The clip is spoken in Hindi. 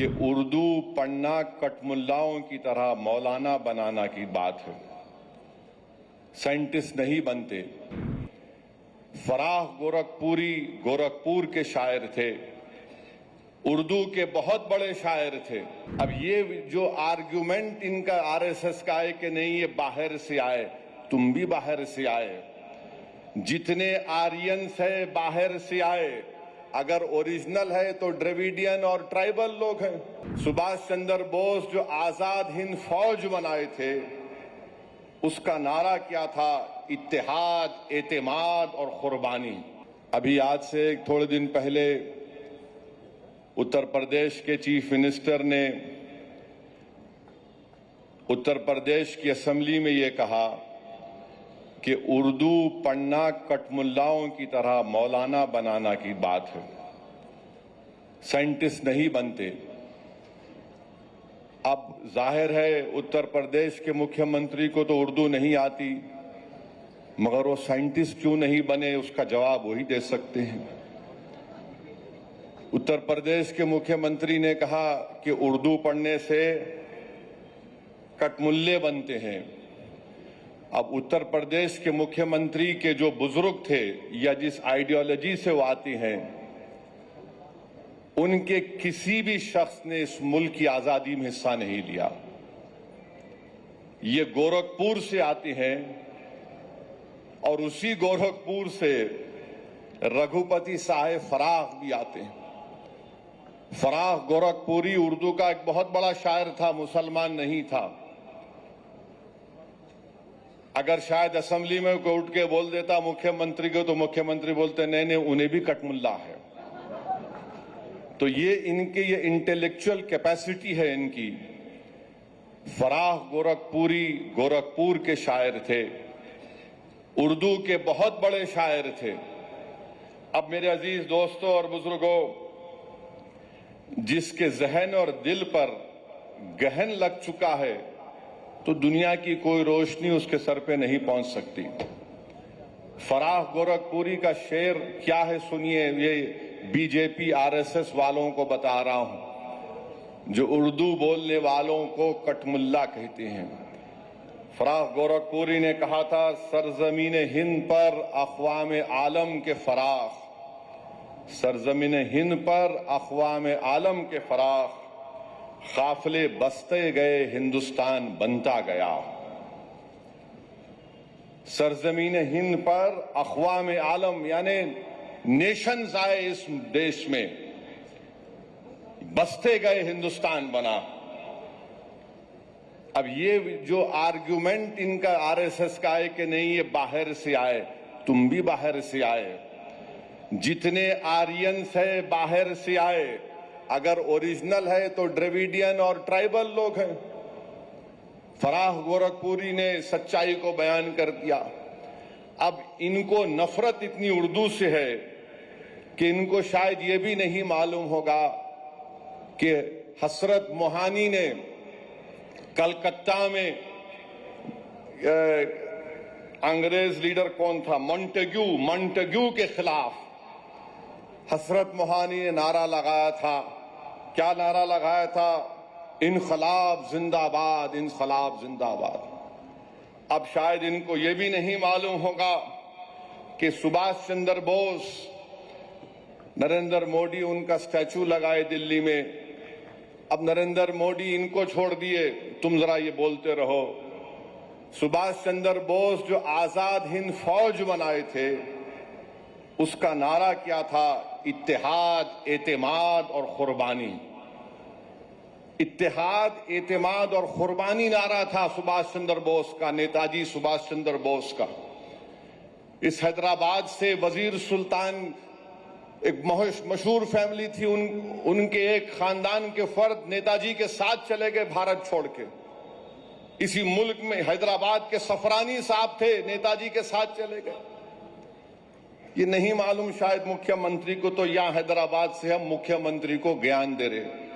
कि उर्दू पढ़ना कटमुल्लाओं की तरह मौलाना बनाना की बात है। साइंटिस्ट नहीं बनते। फराह गोरखपुरी गोरखपुर के शायर थे, उर्दू के बहुत बड़े शायर थे। अब ये जो आर्ग्यूमेंट इनका आरएसएस का है कि नहीं ये बाहर से आए, तुम भी बाहर से आए। जितने आर्यंस है बाहर से आए, अगर ओरिजिनल है तो द्रविडियन और ट्राइबल लोग हैं। सुभाष चंद्र बोस जो आजाद हिंद फौज बनाए थे, उसका नारा क्या था? इत्तेहाद, एतेमाद और कुर्बानी। अभी आज से थोड़े दिन पहले उत्तर प्रदेश के चीफ मिनिस्टर ने उत्तर प्रदेश की असेंबली में ये कहा कि उर्दू पढ़ना कटमुल्लाओं की तरह मौलाना बनाना की बात है। साइंटिस्ट नहीं बनते। अब जाहिर है उत्तर प्रदेश के मुख्यमंत्री को तो उर्दू नहीं आती, मगर वो साइंटिस्ट क्यों नहीं बने, उसका जवाब वही दे सकते हैं। उत्तर प्रदेश के मुख्यमंत्री ने कहा कि उर्दू पढ़ने से कटमुल्ले बनते हैं। अब उत्तर प्रदेश के मुख्यमंत्री के जो बुजुर्ग थे या जिस आइडियोलॉजी से वो आती हैं, उनके किसी भी शख्स ने इस मुल्क की आजादी में हिस्सा नहीं लिया। ये गोरखपुर से आती हैं और उसी गोरखपुर से रघुपति साहेब फराह भी आते हैं। फराह गोरखपुरी उर्दू का एक बहुत बड़ा शायर था, मुसलमान नहीं था। अगर शायद असेंबली में कोई उठ के बोल देता मुख्यमंत्री को, तो मुख्यमंत्री बोलते नहीं नहीं उन्हें भी कटमुल्ला है। तो ये इनके ये इंटेलेक्चुअल कैपेसिटी है इनकी। फराह गोरखपुरी गोरखपुर के शायर थे, उर्दू के बहुत बड़े शायर थे। अब मेरे अजीज दोस्तों और बुजुर्गों, जिसके जहन और दिल पर गहन लग चुका है, तो दुनिया की कोई रोशनी उसके सर पे नहीं पहुंच सकती। फराह गोरखपुरी का शेर क्या है सुनिए, ये बीजेपी आरएसएस वालों को बता रहा हूं, जो उर्दू बोलने वालों को कटमुल्ला कहते हैं। फराह गोरखपुरी ने कहा था, सरजमीन हिंद पर अक़वाम आलम के फराख, सरजमीन हिंद पर अक़वाम आलम के फराख, काफिले बसते गए हिंदुस्तान बनता गया। सरजमीन हिंद पर अक़वाम आलम यानी नेशंस आए इस देश में, बसते गए हिंदुस्तान बना। अब ये जो आर्ग्यूमेंट इनका आरएसएस का है कि नहीं ये बाहर से आए, तुम भी बाहर से आए। जितने आर्यंस है बाहर से आए, अगर ओरिजिनल है तो द्रविडियन और ट्राइबल लोग हैं। फराह गोरखपुरी ने सच्चाई को बयान कर दिया। अब इनको नफरत इतनी उर्दू से है कि इनको शायद ये भी नहीं मालूम होगा कि हसरत मोहानी ने कलकत्ता में अंग्रेज लीडर कौन था, मॉन्टेग्यू के खिलाफ हसरत मोहानी ने नारा लगाया था। क्या नारा लगाया था? इनकलाब जिंदाबाद, इनकलाब जिंदाबाद। अब शायद इनको ये भी नहीं मालूम होगा कि सुभाष चंद्र बोस, नरेंद्र मोदी उनका स्टैचू लगाए दिल्ली में। अब नरेंद्र मोदी इनको छोड़ दिए, तुम जरा ये बोलते रहो। सुभाष चंद्र बोस जो आजाद हिंद फौज बनाए थे, उसका नारा क्या था? इत्तेहाद, एतेमाद और कुर्बानी। इत्तेहाद, एतेमाद और कुर्बानी नारा था सुभाष चंद्र बोस का, नेताजी सुभाष चंद्र बोस का। इस हैदराबाद से वजीर सुल्तान एक मशहूर फैमिली थी, उनके एक खानदान के फर्द नेताजी के साथ चले गए भारत छोड़ के। इसी मुल्क में हैदराबाद के सफरानी साहब थे, नेताजी के साथ चले गए। ये नहीं मालूम शायद मुख्यमंत्री को, तो यहां हैदराबाद से हम मुख्यमंत्री को ज्ञान दे रहे।